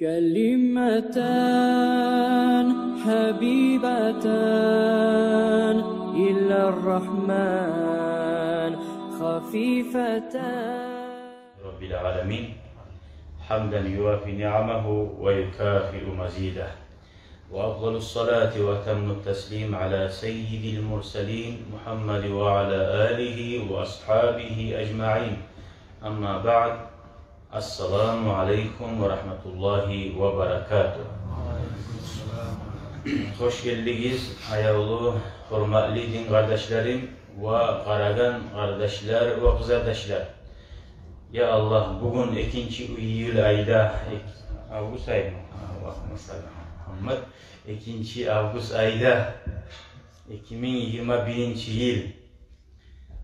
كلمتان حبيبتان إلى الرحمن خفيفتان رب العالمين حمدا يوافي نعمه ويكافئ مزيده وأفضل الصلاة وأتم التسليم على سيد المرسلين محمد وعلى آله وأصحابه أجمعين أما بعد السلام عليكم ورحمة الله وبركاته. Hoş geldiniz ayağlı, hürmetli din kardeşlerim ve Karagan kardeşler ve kız kardeşler. Ya Allah, bugün 2. Eylül ayda, Ağustos ayı mı? Muhammed 2. Ağustos ayda 2021 yıl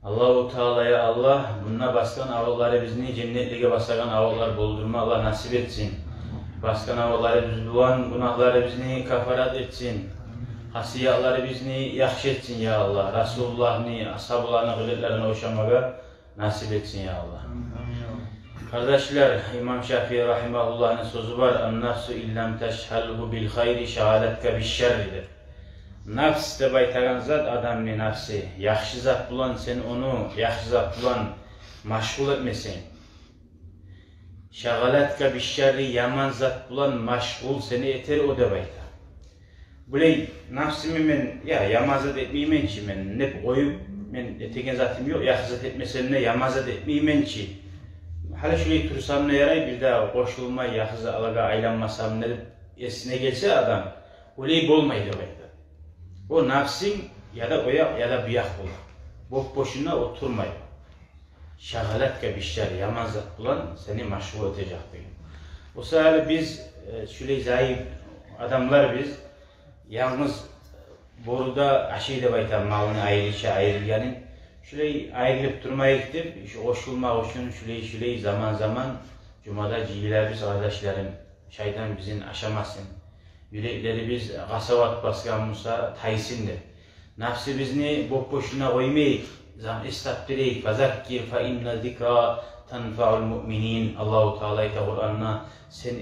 Allah-u Teala'ya Allah bununla baskan avaları bizni cennetliğe basagan avalar boldurma Allah nasip etsin. Baskan avaları biz bulan günahları bizni kafarat etsin. Hasiyatları bizni yakşı etsin ya Allah. Resulullah'ını, ashablarını, gıdetlerini hoşamaga nasip etsin ya Allah. Kardeşler, İmam Şafii Rahimahullah'ın sözü var. "En-nafsu illem teşhalhu bil hayri şehaletke bil şerridir." Nafs de baytagan zat adamın nafsi. Yaxşı zat bulan sen onu, yaxşı zat bulan maşgul etmesin. Şehaletke bil şerri yaman zat bulan maşgul seni eter o da bayta. Bulay nafsimi men ya yamazat etmeymen ki men ne koyup men etegen zatım yok. Yaxşı zat etmesen ne yamazat etmeymen ki. Hala şöyle tursam ne yaray bir daha koşulmay yaxşı alaga aylanmasam ne esine gelse adam öyle bolmaydı bayta. O nafsin ya da oya ya da biyak bulan. Boş boşuna oturmayın. Şagaletke bir şey yaman zat bulan seni maşgul edecek diyor. O sebeple biz şöyle zayıf adamlar biz yalnız boruda aşıyla baytan malını ayrılganın şöyle ayrılıp durmaya gidip şu koşulmak için şöyle zaman zaman cumada cihiler biz kardeşlerim şeytan bizim aşamasın. Yürekleri biz gasavat baskan Musa taysindir. Nafsi bizni boşuna koymayık. Zam istaptireyik. Fazakkir fa inna zikra tanfa'ul mu'minin. Allah-u Teala'yı Kur'an'na sen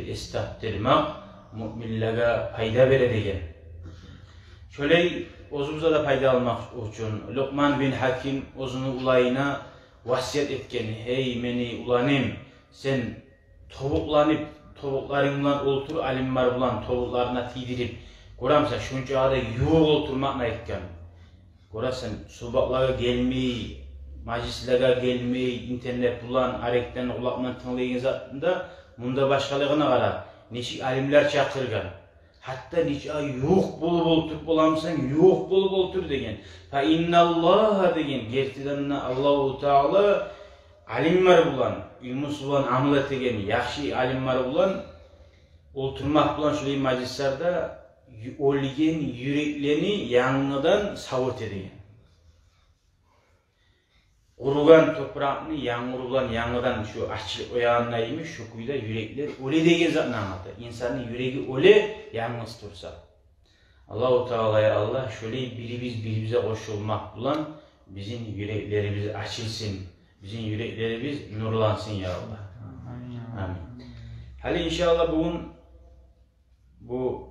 istaptirmek müminlere fayda veredegen. Şöyle özümüze de fayda almak için Lokman bin Hakim özünü ulayına vasiyet etken. Hey meni ulanım sen tavuklanıp tavuklarından otur alimler bulan tavuklarına tidirip koramsa şunca da yuğ oturmakla etken. Korasın subaklara gelmeyi, meclislere gelmeyi, internet bulan, arekten kulakla tınlayın zatında bunda başkalarına kara. Neşik alimler çakırgan. Hatta neşik yuğ bulup otur bulamsan yuğ bulup otur degen. Fa innallaha degen. Gerçekten Allah-u Teala alimler bulan, ilmus bulan amel etegen, yaxşı alimler bulan oturmak bulan şöyle meclislerde olgen yüreklerini yanıdan savut edegen. Kurugan toprağını yanırulan yanıdan şu açılık oyanlaymış şu kuyuda yürekler öyle degen zatını anlatır. İnsanın yüreği öyle yalnız dursa. Allah-u Teala'ya Allah şöyle birimize koşulmak bulan bizim yüreklerimiz açılsın. Bizim yüreklerimiz nurlansın ya Allah. Amin. Hali inşallah bugün bu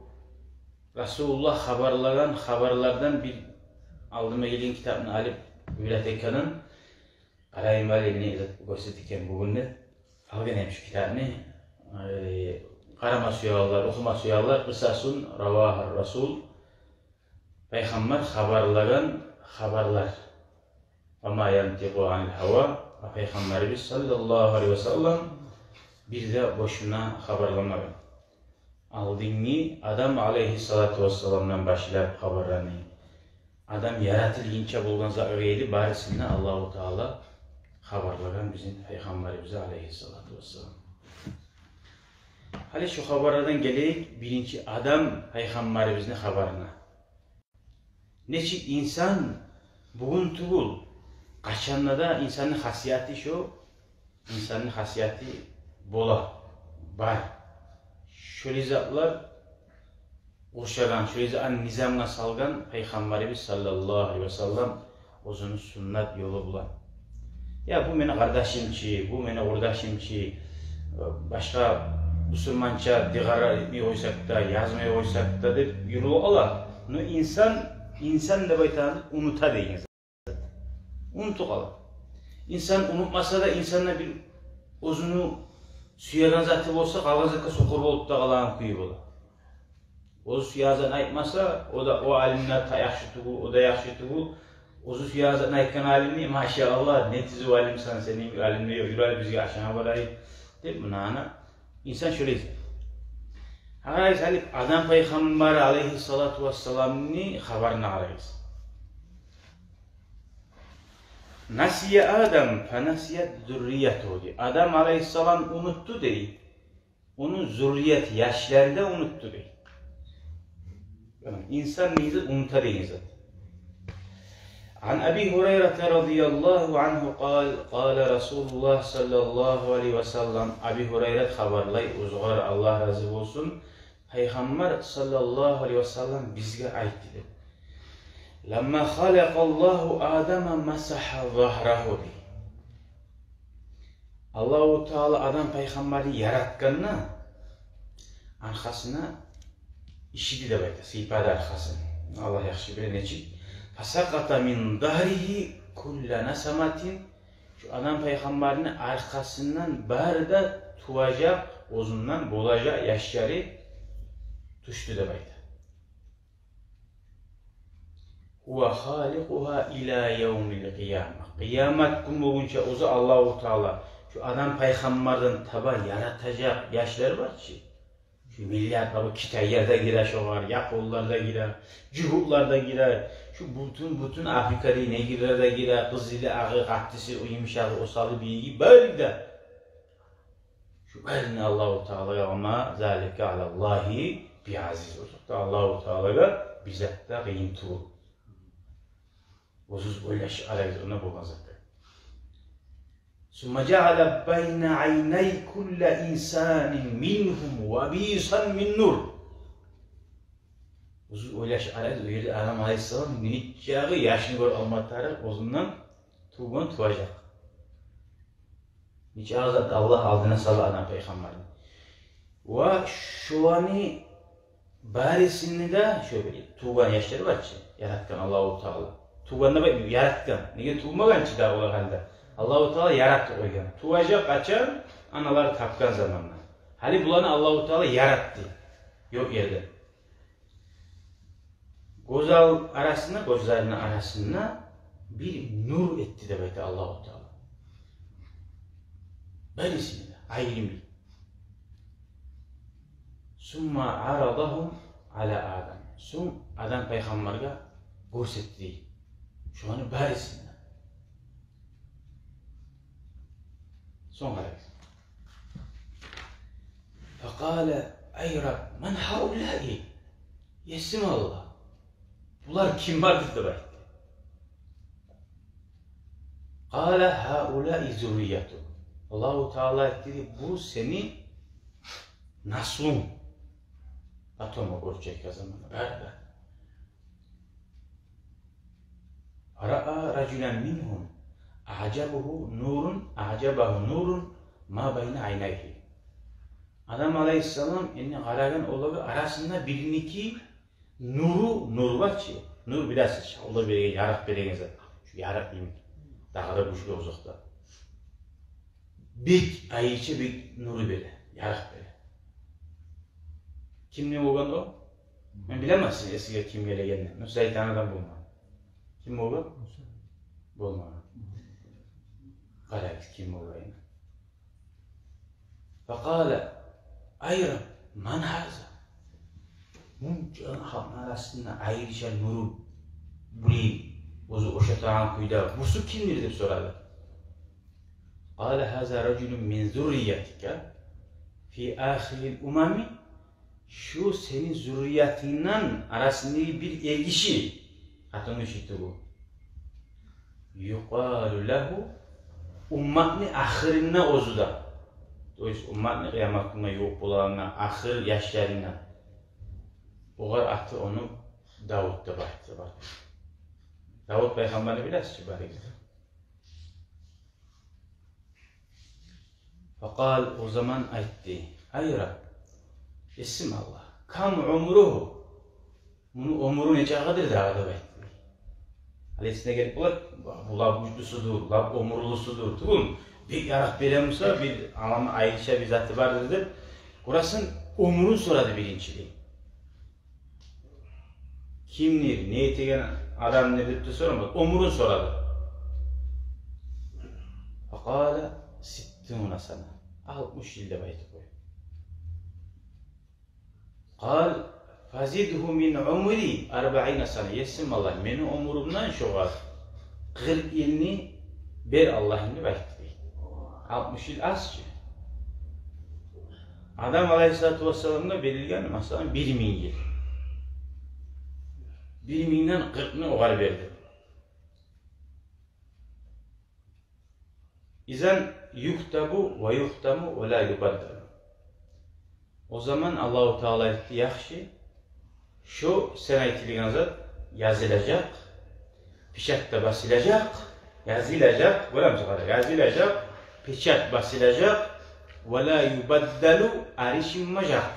Resulullah haberlagan haberlerden bir aldıma gelen kitabını alıp Ületekan'ın Karayim Ali'ni gösterdikken bugün de algan şu kitabını karama suyallar, okuma suyallar kısasun Ravahar Resul Peygamber haberlagan haberler ama yantiqu anil hava Peygamberimiz sallallahu aleyhi ve sellem bir de boşuna haberlamagan. Aldığını adam aleyhissalatu vesselam'dan başlayıp haberlerini. Adam yaratılınca bulgan zaten barısında Allah-u Teala haberlagan bizim Peygamberimiz aleyhissalatu vesselam. Hali şu haberlerden geleyik birinci adam Peygamberimizin haberine. Neçik insan bugün tugul kaçanla da insanın hasiyeti şu, insanın hasiyeti bola, var. Şöyle zatlar uğuşagan, şöyle zatın nizamına salgan Peygamberimiz sallallahu aleyhi ve sellem o'zini sünnet yolu bulan. Ya bu meni kardeşimçi, bu meni ordaşimçi, başka Müslümança digara etmeyi oysak da, yazmayı oysak da deb yürü ola. No insan da baytanı unuta deyin. Unutu kala. İnsan unutmasa da insanla bir özünü suyagan zatı olsa kalgan zatı sokur olup da kalan kuyu bola. O suyazan aytmasa o alimler ta yaxşı tuğu, o da yaxşı tuğu. O suyazan aytkan alimni maşallah netizi o alimsan senin alimli yürü bizge aşağı varayı deyip buna insan şöyle izler. Harayız halip adam Peygamber aleyhissalatu vesselam'ni haberine arayız. Nasiye Adam fenasiyet zürriyetu diye. Adam aleyhisselam unuttu değil. Onun zürriyet yaşlarda unuttu değil. Yani insan neyse unutar insan. An Abi Hureyre radıyallahu anhu qala Resulullah sallallahu aleyhi ve sellem Abi Hureyre haberlay uzgar Allah razı olsun. Peygamber sallallahu aleyhi ve sellem bizge aytdı. Lamma halakallahu Adam'a masaha zahrahu di. Allahu Teala adam peygamberi yaratkanına arkasına işidi de bayta, siypade arkasını. Allah yaxşı bilen için. Fasakata min dahrihi kulla nasamatin. Şu adam peygamberini arkasından bari de tuacak, uzundan bolacak yaşları düştü de bayta. Huve halikuha ila yevmil kıyamet. Kıyamet gün boyunca ozu Allahu Teala şu adam peygamberden taba yaratacak yaşları var ki. Şu milyar tabi Kitaylarda girer şu var, Yapollarda girer, Cühutlarda girer. Şu bütün Afrika'da ne girer de girer, kızıyla ağı, kaktisi, o yumuşağı, o salı bilgi böyle de. Şu belini Allahu Teala'ya ama zalike alallahi biaziz olacak da Allahu Teala'ya bizzat da kıyımtı olur. Bozuz öyle arayız ona bulmazlar. Sümme ceale beyne ayney kulle insanin minhum vabisan min nur. Bozuz öyle arayız öyle Adam Aleyhisselam nitçağı yaşını gör almatarı ozundan tuğban tuğacak. Nitçağı zaten Allah aldığına salı adam peygamberini. Ve şu anı barisini de şöyle tuğban yaşları var ki yaratkan Allahu Teala. Tuğbanına bakmıyor, yaratkan. Nege tuğmagan ki daha olar halde. Allahu Teala yarattı koygan. Tuğacak açan analar tapkan zamanla. Hali bulanı Allahu Teala yarattı. Yok yerde. Gözlerinin arasına bir nur etti de bekle Allahu Teala. Böylesine de ayrı bir. Summa aradahum ala Adam. Adam peygamberge görsetti. Şu anı barisinde. Son hareket. Fekale ey Rab men haulâi. Yesim Allah. Bunlar kim vardır da belki. Kale haulâi zürriyetu. Allahu Teala dedi bu seni naslun. Atoma görecek zamanı. Berber. Ra'a raculen minhum a'cabahu nurun ma bayna aynayhi. Adam Aleyhisselam inni garagan oğlu arasında biriniki nur var ki nur biraz Allah bir yarak beregen zat. Şu yarak diyeyim. Daha da güçlü uzakta. Bir ayıcı bir nuru böyle yarak böyle. Kim ne olgan o? Ben bilemezsin eskiye kim geleceğini. Müsaitaneden bulma. Kim olgan? Bulma. Galet kim olayım? Fekale ey Rab man haza? Mumcan halkın arasında ayrışan nuru bulayım. Ozu oşatağın kuyda. Busu kimdir deyip soradı. Kale haza raculun min zürriyetika fi ahiril umami. Şu senin zürriyetinden arasında bir ilgisi. Hatun işitti bu. Yuqalu lehu ummatni ahirine ozuda. Dolayısıyla ummatni kıyametine yok bulanına, ahir yaşlarına. Oğar atı onu Davud'da baktı. Davud peygamberini bilirsin ki bari. Fakal o zaman aytti. Ay Rab, esim Allah. Kam umruhu. Bunu umru nece kadir dağda aytti. Aleyhisine gelip bular, bu lab güçlüsüdür, lab omurlusudur. Tugum, bir yarak beremsa, bir alama Ayşe bir zatı vardır der. Kurasın umrun soradı birinciliği. Kimdir, ne etegen adam ne dedi soramadı, umrun soradı. Fakala sittuna sana. 60 yılda baytı koy. Kal fazidhu min umri 40 sana. Yesim Allah, meni umurumdan şu var. 40 yılını ber Allah'ını baytı. 60 yıl azcı. Adam Aleyhisselatü Vesselam'da verilgen mesela 1000 yıl. 1000'den 40'ını oğar verdi. İzen yuktabu ve yuktamu ve la yubaddalu. O zaman Allah-u Teala etti yaxşı, şu sen aytılgan zat yazılacak, pişatta basılacak, yazılacak, yazılacak, pişat basılacak, ve la yubaddalu arişinmacak.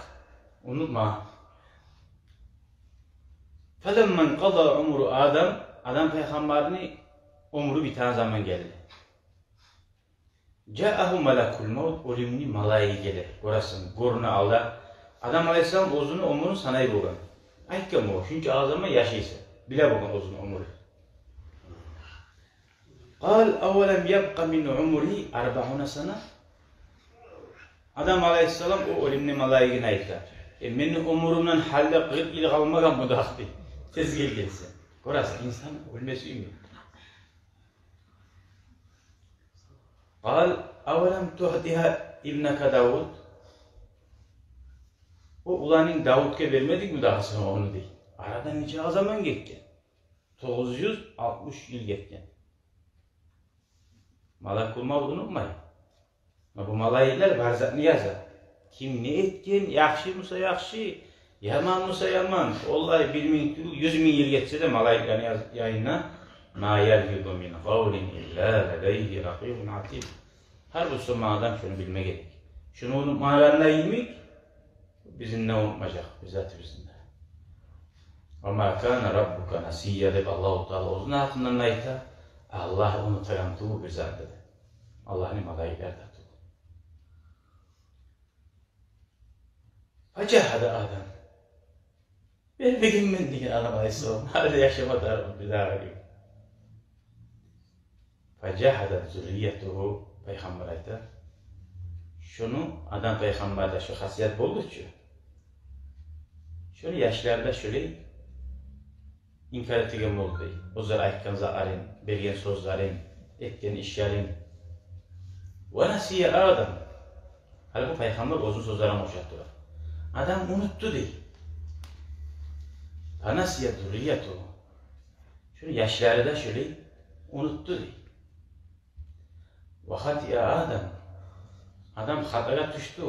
Unutma. Felemmen qada umru Adam peygamberini umru biten zaman geldi. Ca'ahu melekul maut, ölümni malayı gelir. Görasın, goruna Allah. Adam Aleyhisselam uzun umrunu sanayı bulgan. Aytken bu, çünkü ağzıma yaşaysa. Bile bulgan uzun umru. Qal avelem yabqa min umri 40 sana. Adam Aleyhisselam o ölümni malayıgına aytlar. Menin umurumdan halde 40 yıl kalmagan mı dağıttı? Tez gelsin. Görasın, insan ölmesi ümit. Qal avelem tuhdiha ibnaka Davud. O ulanın Davud'ka vermedik mi daha sonra onu değil. Aradan nice zaman geçken. 960 yıl geçken. Malakul Mavd'u unutmayın. Bu malayikler barzatını yazar. Kim ne etken, yaxşı mısa yaxşı, yaman mısa yaman. Vallahi 100 bin yıl geçse de malayiklerin yayına ma yelfidu min qavlin illa ledeyhi rakibun atid. Her bu adam şunu bilme gerek. Şunu unutmalarına yemek bizim ne unutmayacak bizzat bizimle. Ama kana rabbuka nasiyya dedi Allah-u Teala uzun hakkından ayta Allah unutayan tuğu bizzat dedi. Allah'ın malayikler de tuğu. Facahada adam. Bir gün ben diye adam Aleyhisselam. Hadi yaşama tarafı bir daha arayayım. Facahada zürriyetuhu Peygamber ayta. Şunu adam Peygamber'de şu hasiyet buldu ki. Şunu yaşlarda şöyle inkar ettiğim oldu. Ozar aytkan zaarin, bergen sözlerin, etken işlerin. Ve nasiye adam. Halbuki Peygamber uzun sözlerini hoşattılar. Adam unuttu değil. Fanasiye zürriyetu. Şunu yaşlarda şöyle unuttu değil. Ve hatiye adam. Adam hataya düştü.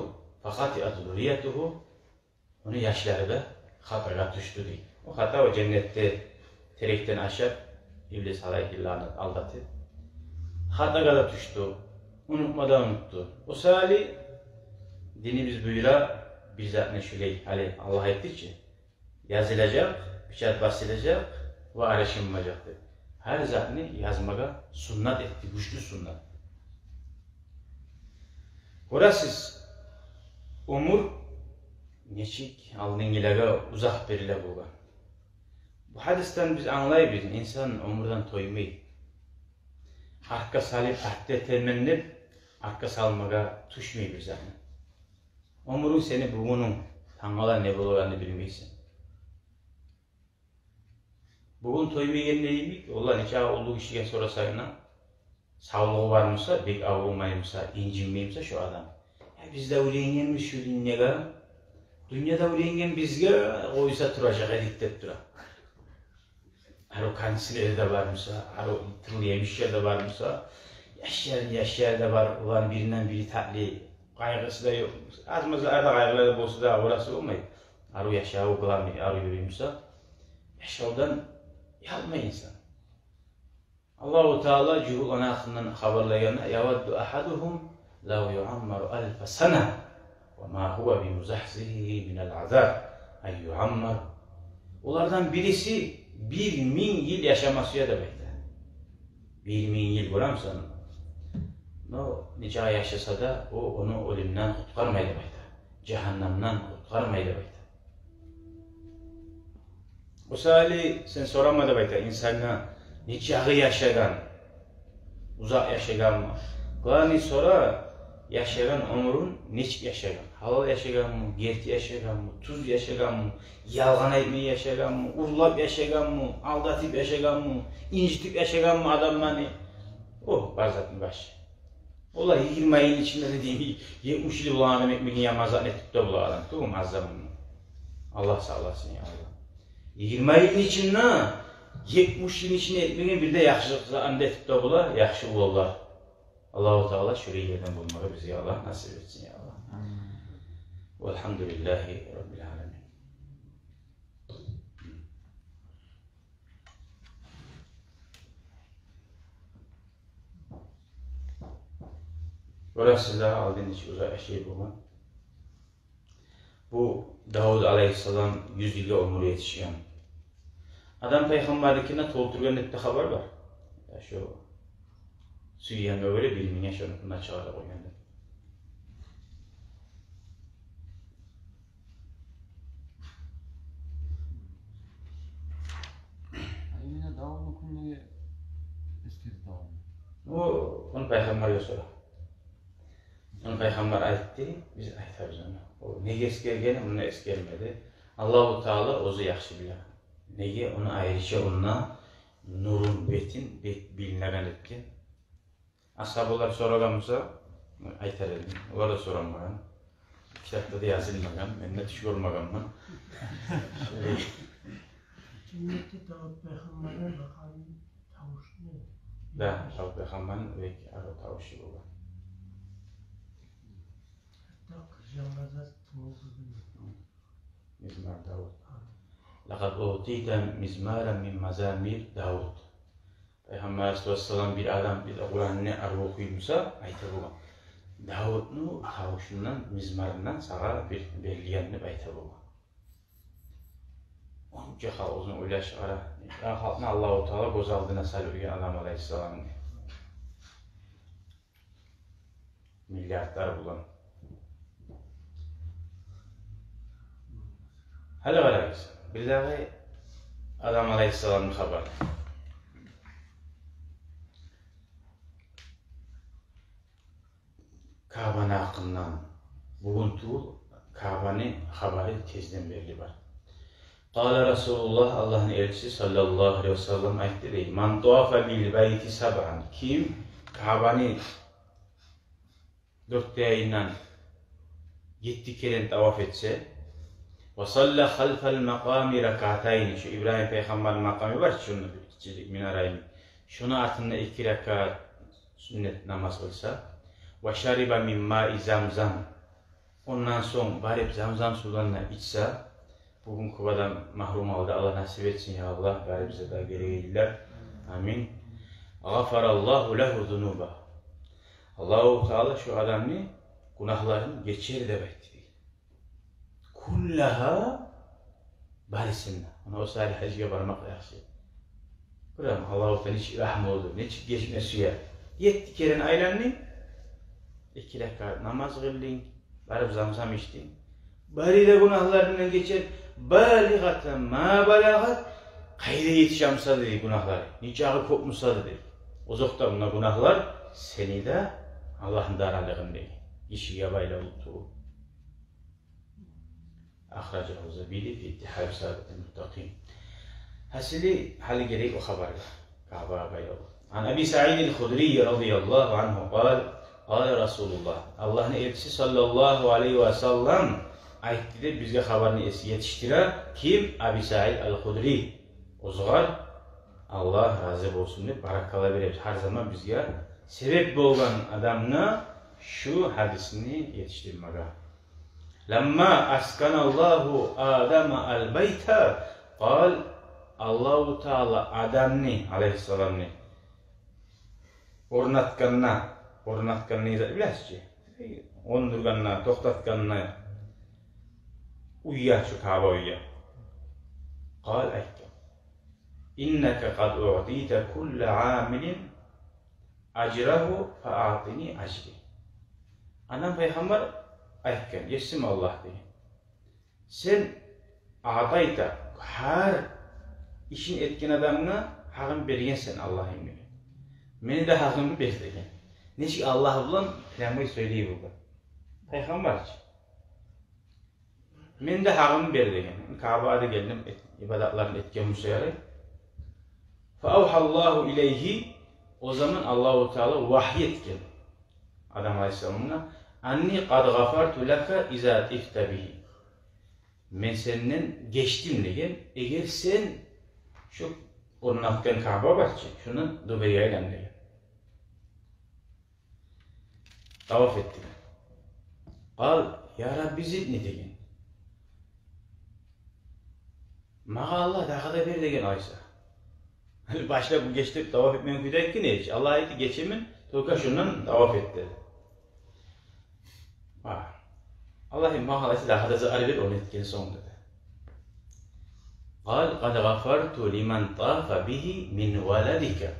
Fakat zürriyetuhu onu yaşlarda hataya düştü değil. O hata o cennette terekten aşağı İblis aleyhillânet aldatı. Hataya da düştü. Unutmadan unuttu. O sali dinimiz buyura bizzat neşüley hani Allah etti ki yazılacak, pişat basılacak ve araşınmayacaktır. Her zatını yazmaga sünnet etti, güçlü sünnet. Orasız umur neçik aldığıngilaga uzak berile bulgan. Bu hadisten biz anlayabiliriz. İnsan umurdan toymayı. Arka salip, arka temennip, arka salmaga tuşmayı bir zaman. Umurun seni bugünün tangalar ne bulacağını bilmeysin. Bugün toymayı ne demek? Allah nikah olduğu kişiye sorasayına sağlığı var mısa, bek avulmayımsa, incinmeyimsa şu adam. Ya bizde uğrayangenmiş şu dünyada. Dünyada uğrayangen bizge oysa duracak edik deyip dura. Aro kanser de var mısa, aro tırıl yemişler de var mısa, yaşayan da var, ulan birinden biri tatlı, kaygısı da yok. Azmazda arada kaygıları da olsa da orası olmayı. Aro yaşağı okulamıyor, aro yürüyümsa, yaşağıdan yapma insan. Allah-u Teala cuhul ana hakkından haberlayana yavaddu ahaduhum لَوْ يُعَمَّرُ أَلْفَ سَنَةٍ وَمَا هُوَ بِمُزَحْزِهِ مِنَ الْعَذَابِ اَنْ يُعَمَّرُ. Onlardan birisi 1000 yıl yaşamasıya da bekler. 1000 yıl buramsan, o nice yaşasa da o onu ölümden kurtarmayla bekler. Cehennemden kurtarmayla bekler. O sali sen soramadı bekler. İnsanlar nice yaşayan, uzak yaşayan mı? Kulağını sonra yaşayan ömrün niçin yaşayan? Halal yaşayan mı? Gerti yaşayan mı? Tuz yaşayan mı? Yalgan etmeyi yaşayan mı? Urlap yaşayan mı? Aldatıp yaşayan mı? İncitip yaşayan mı adamlarını? O barzatın başı. Ola 20 yıl içinde dediğim gibi 70 yıl bulan adam ekmeğini yamazat etip de bulan adam. Değil mi mazzamını? Allah sağlasın ya Allah. 20 yıl içinde 70 yıl içinde ekmeğini bir de yaxşılıkla etip de bulan, yaxşı bulanlar. Allah-u Teala şöyle yerden bulmağı bize Allah nasip etsin ya Allah. Velhamdülillahi Rabbil Alemin. Burası sizlere aldığınız için uzak şey bu. Bu Davud Aleyhisselam 100 yılga ömür yetişiyor. Adam peygamberlikine tolturgan ettiği haber var. Ya şu Süyyen öyle bilmeye şunu bundan çağıra koyuyordu. Yine Davud'un kunluğu eski Davud. Onu peygamber yosora. Onu peygamber aytti, biz aytarız onu. O nege eskergeni, onu eskermedi. Allah-u Teala ozu yaxşı bilir. Nege onu ayrıca onunla nurun betin bilinegen etken. Ashablar soraganmasa aytar edim. Olar da soranmagan. Kitapta da yazılmagan, mende düşük olmaganman. Cennette Davud Peygamber'in makamı tavuşu ne? Da, Davud Peygamber'in ve tavuşu olan. Hatta kırcağımızda tımıldığı Mizmar Davud. لَقَدْ اُوْتِيْتَ مِزْمَارًا مِنْ مَزَامِيرِ Davud. Peygamber Aleyhisselam bir adam bir Kur'an'ını arı okuyumsa ayta bu. Davud'un tavuşundan, mizmarından sağa bir belliyenini ayta bu. Onca uzun uylaş ara. Halkına Allah-u Teala gozaldığına salürgen adam Aleyhisselam'ın. Milyarlar bulan. Hala var ağız. Bir daha adam Aleyhisselam'ın haberi. Kabe'nin hakkından bugün tuğul Kabe'nin haberi tezden belli var. Kâle Resulullah Allah'ın elçisi sallallahu aleyhi ve sellem ayette değil. Man tuafe bil beyti sab'an. Kim Kabe'nin 4 ayından 7 kere tavaf etse ve salla halfel makami rekatayni. Şu İbrahim Peygamber'in makamı var şunu bir minarayın. Şunu altında 2 rekat sünnet namaz olsa ve şariba min ma'i zamzam. Ondan sonra barip zamzam sularına içse bugün kubadan mahrum oldu. Allah nasip etsin ya Allah. Gari bize daha geri geldiler. Amin. Gafarallahu lehu zunuba. Allah-u Teala şu adamı günahlarını geçer demektir. Kullaha barisinna. Ona o salih hacıya varmak yaxşı. Buram Allah-u Teala hiç rahmi oldu. Ne çık geçmesi ya. 7 kere aylanını 2 rekat namaz kıldın. Barip zamzam içtin. Bari de günahlarından geçer. Baligaten ma balagat. Kayda yetişamsa dedi günahları. Nicağı kopmuşsa dedi. Uzakta bunlar günahlar. Seni de Allah'ın daralığın değil. İşi yabayla unuttuğu. Ahracı Zabili fi ittihab saadet muttaqin. Hasili hali gerek o haber. Kaaba bayrağı. An Abi Sa'id el-Hudri radıyallahu anhu قال قال Resulullah. Allah'ın elçisi sallallahu aleyhi ve sellem ayette de bizge haberini yetiştiren kim? Abi Sa'id el-Hudri. O zaman Allah razı olsun diye barakalar verir. Her zaman bizge sebep olan adamına şu hadisini yetiştirmeye. Lamma askanallahu Adem'e el-beyte قال Allah-u Teala Adem'ni aleyhisselam'ni ornatkanına izah biləsiniz ki ondurganına, toktatganına uyya şu Kaaba uyya. Kal aytdı. İnneke kad u'tite kulle amilin acrahu fa'atini acri. Anam Peygamber aytken, yesim Allah diye. Sen adayta her işin etkin adamına hakkını bergen sen Allah'ın emri. Meni de hakkımı bergen. Neşik Allah bilen planmayı söyleyi buldu. Peygamber için. Meni de hakkımı bergen. Kabe'de geldim, ibadatlarını etken musayarı. Fa'avhallahu ileyhi, o zaman Allah-u Teala vahiy etken Adam Aleyhisselam'ına anni kad gafartu laka izâ tifte bihi. Men senden geçtim degen, eğer sen şu ornatkan Kabe barçı, şunu dubaya aylan degen. Tavaf ettik. Kal, ya Rabbi zidni degen. Mağa Allah daha da bir degen aysa. Başta bu geçtik tavaf etmeyen güdek ki ne hiç? Allah ayeti geçimin, toka şundan tavaf etti. Allah'ın mahalası daha da zarar ver onu etken sonunda da. Kal, kad gafartu liman tafa bihi min valadika.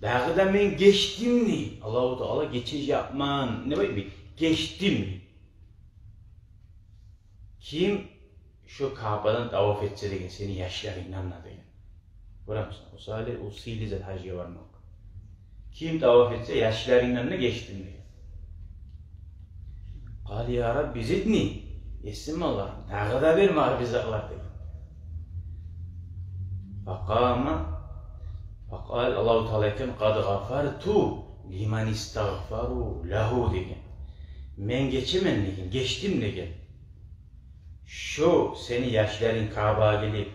Daha da men geçtim ni. Allah-u Teala geçiş yapman. Ne böyle bir? Geçtim ni. Kim şu Kabe'den tavaf etse de seni yaşlarından anladı. Görüyor musun? O sahile usili zat hacıya varmak. Kim tavaf etse yaşlarından ne geçtim diyor. Kal ya Rabbi zidni. Yesim Allah. Daha da bir marifizatlar diyor. Fakama. Fakal Allah-u Teala'yken kad gafartu liman istagfaru lahu diyor. Men geçemem diyor. Geçtim diyor. Şu seni yaşların Kabe'ye gelip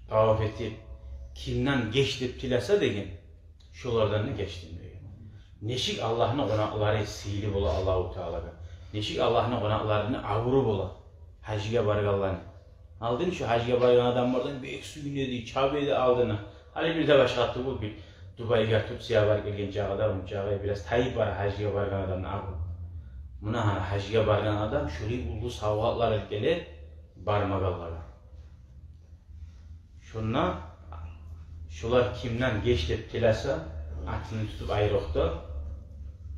tavaf etip kimden geçtip tilasa degen şulardan ne geçtim diyor. Neşik Allah'ın konakları sihili bola Allah-u Teala'ga. Neşik Allah'ın konaklarını avuru bola. Hacıya bargallarını. Aldın şu hacıya bargan adamlardan büyük suyun dedi, çabeydi aldığını. Hani bir de başlattı bu bir Dubai'ye Tutsi'ye var gelgen çağda, onun çağda biraz Tayyip var hacıya bargan adamını avuru. Buna hani hacıya bargan adam şöyle ulu savgatlar elkeli barmagallar. Şular kimden geçtip tilasa, aklını tutup ayrıqda,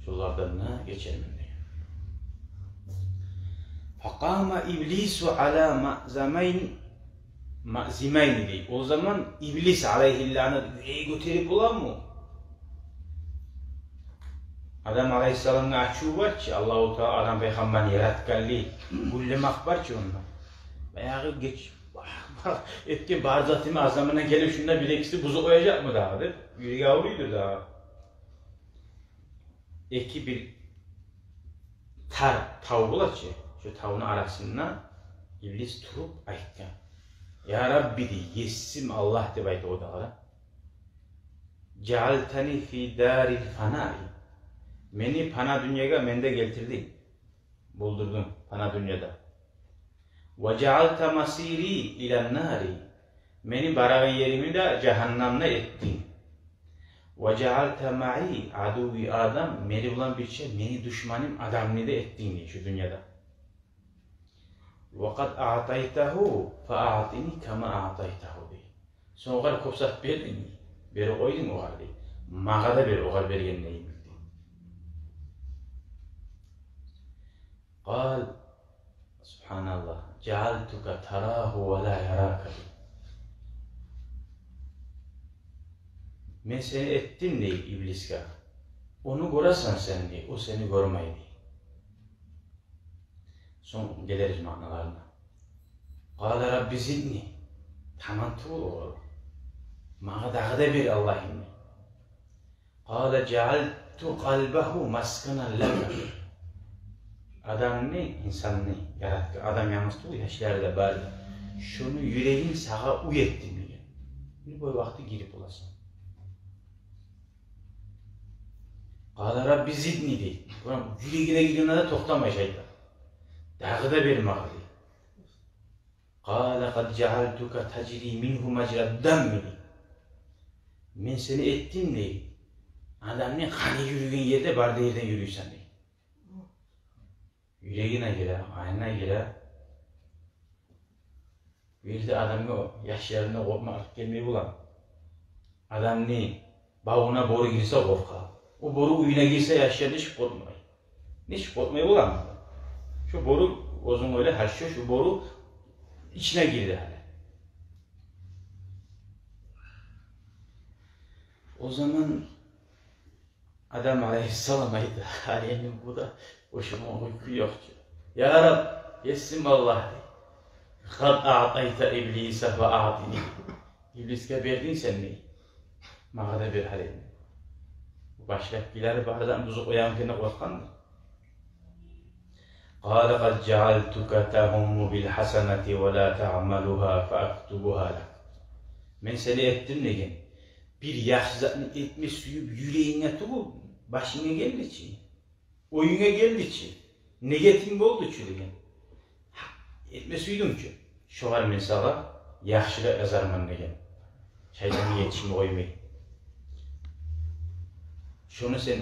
şulardan ne geçerim diyor. Fakama iblisu ala ma'zimayni diyor. O zaman iblis aleyhillâne yüreği götürüp olan mı? Adam Aleyhisselam'ın açığı var ki Allah-u Teala adam peygamberini yaratkalli, gullemak var ki ondan. Bayağı geç. Etkin barzatimi azamına gelip şunda bir ikisi buzu koyacak mı dağıdır? Yüreği avluydur daha. Eki bir tav bulaç ya, şu tavun arasından iblis turup aytken. Ya Rabbi de yesim Allah de bayt o dağlara. Cealtani fi daril fanai. Meni pana dünyaya mende getirdin. Buldurdun pana dünyada. وَجَعَلْتَ مَسِيرِي اِلَى النَّارِ. Meni barağın yerimi de cehennemle ettin. وَجَعَلْتَ مَعِي عَدُوِّ Adam. Meni bulan bir şey, meni düşmanım adamını da ettin diye şu dünyada. وَقَدْ اَعْطَيْتَهُ فَاَعْطِنِي كَمَا اَعْطَيْتَهُ diye. Sonra kopsat verdin, beri koydun o halde. Mağada beri o halde bergen neyim bildi. قال Subhanallah. Cealtuka tarahu ve la yaraka. Men seni ettim değil ibliska. Onu görasan sen diye, o seni görmeyi diye. Son geliriz manalarına. Kâle Rabbi zidni. Tamam tuğul. Mağa dağda bir Allah'ım. Kâle cealtu kalbehu maskanan laka. Adam ne? İnsan ne? Yarattı. Adam yalnız tuğu yaşlarda bari. Şunu yüreğin sağa uyettim diye. Bir boy vakti girip olasın. Kâle Rabbi zidni diye. Yüreğine gidiyorlar da toktama şeytan. Dağda bir mağa diye. Kâle kad cealtuka tecri minhu mecraddam diye. Men seni ettim diye. Adamın kanı yürüyen yerde barda yerden yürüyorsan değil. Yüreğine girer, kanına girer. Bir de adamı yaşlarına korkmak gelmeyi bulan. Adam ne? Bağına boru girse korkar. O boru uyuna girse yaşlarına hiç korkmayı. Hiç korkmayı bulan. Şu boru uzun öyle haşıyor, şu boru içine girdi hani. O zaman Adam Aleyhisselam'aydı. Alemin bu da hoşuma uyku yok. Ya Rab, yesim Allah. Kad a'tayta iblise ve a'tini. İbliske verdin sen neyi? Mağada bir halim. Başkakileri bazen buzuk uyankine korkandır. قال قد جعلتك تهم بالحسنة ولا تعملها فأكتبها لك. Men seni ettim negen? Bir yaxşılarını etme suyup yüreğine tuğup başına geldi ki, oyuna geldi ki, negatif oldu ki degen. Etme suydum ki, şoğar men sana yaxşılar yazarman degen. Şeytanı yetişimi koymayın. Şunu sen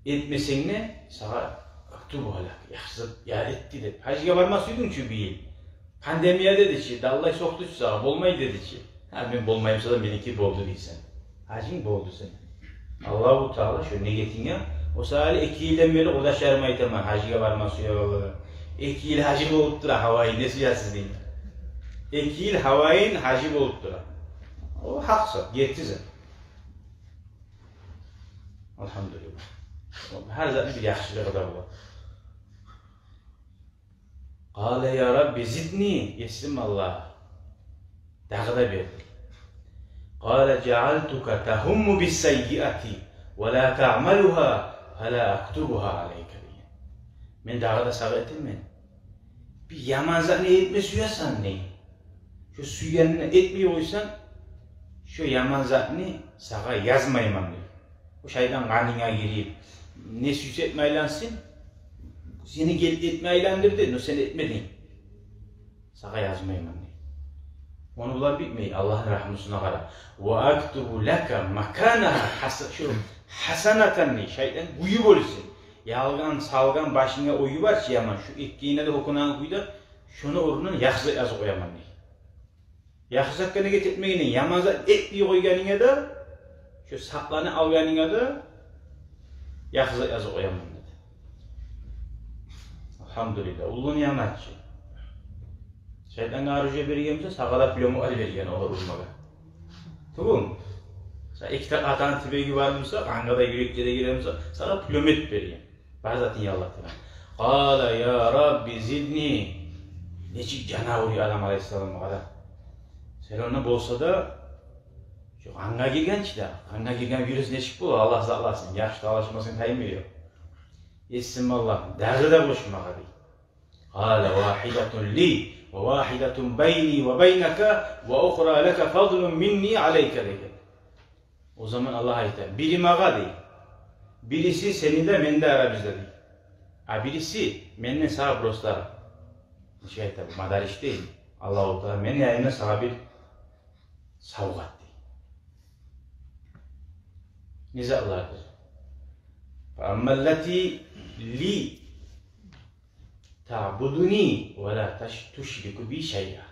etmesen ne? Sana aktubu halak, yaxşı ya etti de. Hacıya varmasıydın ki bir yıl. Pandemiya dedi ki, dallay soktu ki sana, bolmay dedi ki. Ha ben bolmayımsa da benimki boldu değilsen. Hacın boldu sen. Allah-u Teala şu negetine, o sahali 2 yıldan beri o da şermayı tamam, hacıya varmasıya vallahi. 2 yıl hacı olup dura, havayı ne siyasız değil. 2 yıl havayın hacı olup dura. O haksa, yettize. Elhamdülillah. Her zaman bir yaxşılığı da var. Kale ya Rabbi zidni, yesim Allah. Dağı da verdi. Kale cealtuka tahummu bis seyyiati ve la ta'maluha fe la aktubuha aleyke diye. Men dağı da sabah ettim. Bir yaman zanne etme suyasan ne? Şu suyanını etmiyor oysan, şu yaman zanne sağa yazmayman diyor. Bu şeyden kanına girip ne süs etmeylansın, seni gelip etmeylendirdi, no sen etmedin. Sağa yazmayman diyor. Onu bulan bitmeyi Allah'ın rahmetine kadar. Ve aktubu laka makanaha şu hasanatan ne? Şeyden uyup olursun. Yalgan salgan başına oyu var ki yaman şu ettiğine de okunan kuyda şunu orunun yaxşı yazı koyaman diyor. Yaxşı hakkını getirtmeyinin yamaza etliği koyganına da şu saplanı alganına da yaxşı yazı koyaman dedi. Elhamdülillah. Ulun yamatçı. Şeytan arıca bergense sağala plomu al bergen olur ulmaga. Tamam. Sa iki tak atan tibegi varmısa, anga da yürekçe de giremse, sana plomet bergen. Bazatin ya Allah Teala. Qala ya Rabbi zidni. Neçik canavuri Adam Aleyhisselam'a kadar. Sen ona bolsa da şu anga girgenç de, anga girgen virüs neçik bul Allah sağlasın. Yaşta alışmasın kaymıyor. Yesim Allah. Derdi de boşuma kadar. Qala vahidatun li. وَوَاحِدَةٌ بَيْنِي وَبَيْنَكَ وَاُخْرَى لَكَ فَضْلٌ مِنِّي عَلَيْكَ dedi. O zaman Allah'a hitap. Biri mağa değil. Birisi senin de men de ara bizde değil. Ha birisi menden sağa prostar. Şey tabi madariş değil. Allah-u Teala men yayına sağa bir savgat değil. Nizallardır. فَأَمَّا الَّتِي li ta'buduni ve la tuşriku bi şey'a.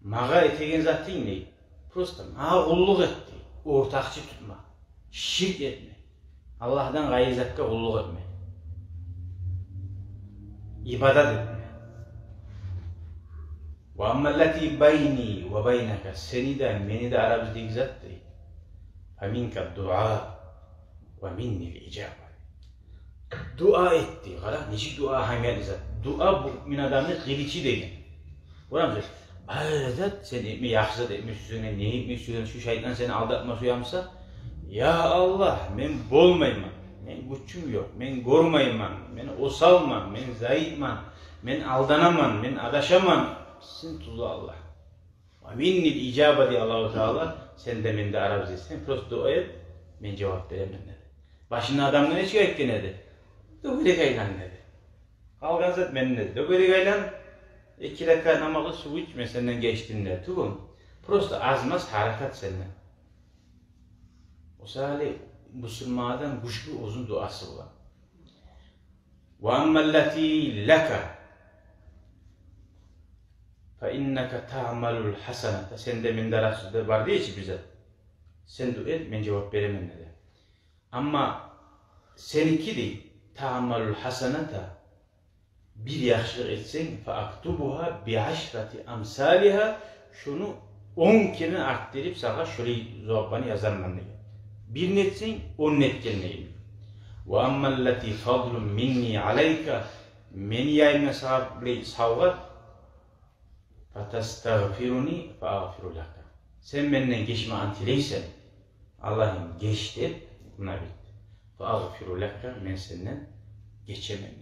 Mağa etegen zaten ne? Prosta mağa kulluk etti. Ortakçı tutma. Şirk etme. Allah'tan gayrı zatka kulluk etme. İbadet etme. Ve ammelleti beyni ve beyneke seni de meni de aramızdaki zat değil. Feminke dua ve minnil icabet. Dua etti. Kala neçik dua hangi dua bu min adamın gilici değil. Oramız. Bazat sen etme yaxşı da etme süsüne ne etme süsüne şu şeytan seni aldatması uyamsa ya Allah men bolmayman. Men güçüm yok. Men gormayman. Men osalman. Men zayıfman. Men aldanaman. Men adaşaman. Sen tuzu Allah. Ve minnil icabeti Allah-u Teala sen de men de arabız etsin. Prost dua et. Men cevap veremem dedi. Başına adamla ne şikayet dedi. Döküle gaylan dedi. Kalgan zat men dedi. Döküle gaylan 2 dakika namazı su içme senden geçtin dedi. Tugum. Prosto azmaz harakat senden. O sahili Müslümanlardan güçlü uzun duası olan. وَاَمَّا الَّتِي لَكَ فَاِنَّكَ تَعْمَلُ الْحَسَنَةَ Sen de mindara sözde var diye ki bize. Sen dua et, ben cevap veremem dedi. Ama seninki değil, تَعْمَلُ الْحَسَنَةَ bir yaxşılık etsen فَاَكْتُبُهَا بِعَشْرَةِ أَمْسَالِهَا Şunu 10 kere arttırıp sana şöyle cevabını yazarım diye. Bir netsen 10 net gelmeyeyim. وَاَمَّا الَّتِي فَضْلٌ مِنِّي عَلَيْكَ Meni yayınma sahibi savgar فَتَسْتَغْفِرُنِي فَاغْفِرُ لَكَ Sen benden geçme antileysen Allah'ım geçti, buna bitti. فَاغْفِرُ لَكَ Ben senden geçemem.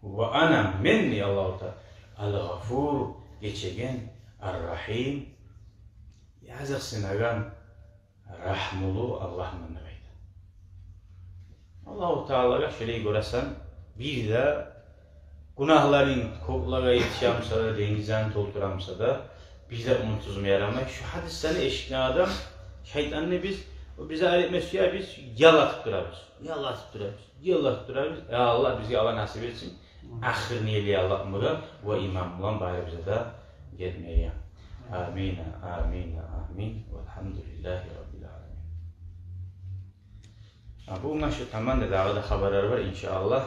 وَاَنَا مَنِّي Allah-u Teala el-gafur geçegen er-rahim yazıksın ağam rahmulu Allah'ın neydi. Allah-u Teala'ya şöyle göresen bir de günahların koplara yetişamsa da dengizden tolduramsa da bir de unutuzma yaramayı şu hadisleri eşkine adam şeytanını o bize öğretmesi ya biz yalatıp durarız. Ya Allah bizi Allah nasip etsin. Ahir niyeli Allah'ımıza ve imamla bari bize de gelmeye. Amin. Velhamdülillahi Rabbil alemin. Bugün şu tamam da dağda haberler var inşallah.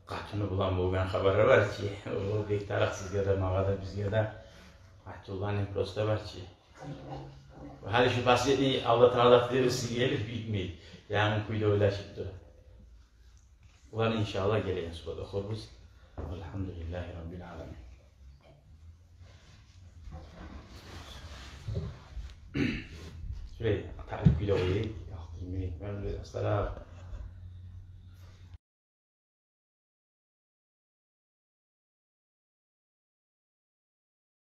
Katını bulan bugün haberler var ki o bektarak sizge de mağada bizge de Aytullah'ın prosta var ki hali şu bahsetmeyi Allah Teala derisi gelir bitmeyi. Yani kuyda ulaşıp durur. Ulan inşallah geleyen suda okuruz. Elhamdülillahi Rabbil alemin. Şuraya tarif kuyda uyuyayım. Yaktırmayayım. Ben de aslara